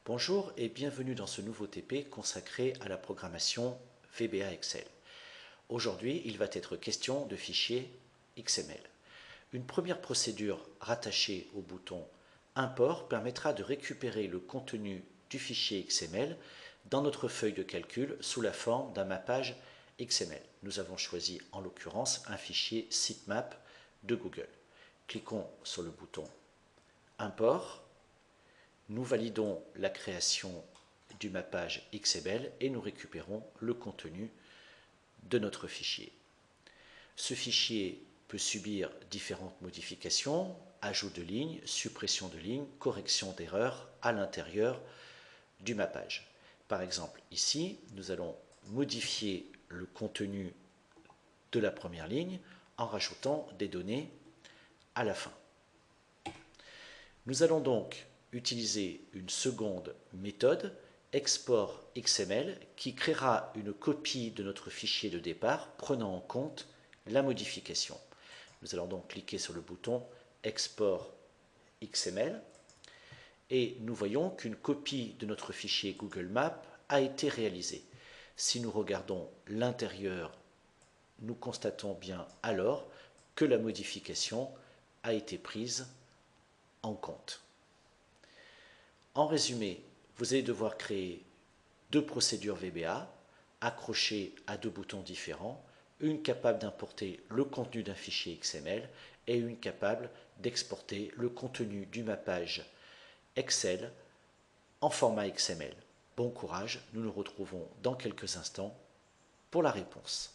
Bonjour et bienvenue dans ce nouveau TP consacré à la programmation VBA Excel. Aujourd'hui, il va être question de fichiers XML. Une première procédure rattachée au bouton Import permettra de récupérer le contenu du fichier XML dans notre feuille de calcul sous la forme d'un mappage XML. Nous avons choisi en l'occurrence un fichier sitemap de Google. Cliquons sur le bouton Import. Nous validons la création du mappage XML et nous récupérons le contenu de notre fichier. Ce fichier peut subir différentes modifications, ajout de lignes, suppression de lignes, correction d'erreurs à l'intérieur du mappage. Par exemple, ici, nous allons modifier le contenu de la première ligne en rajoutant des données à la fin. Nous allons donc utiliser une seconde méthode, export XML, qui créera une copie de notre fichier de départ prenant en compte la modification. Nous allons donc cliquer sur le bouton export XML et nous voyons qu'une copie de notre fichier Google Maps a été réalisée. Si nous regardons l'intérieur, nous constatons bien alors que la modification a été prise en compte. En résumé, vous allez devoir créer deux procédures VBA accrochées à deux boutons différents, une capable d'importer le contenu d'un fichier XML et une capable d'exporter le contenu du mappage Excel en format XML. Bon courage, nous nous retrouvons dans quelques instants pour la réponse.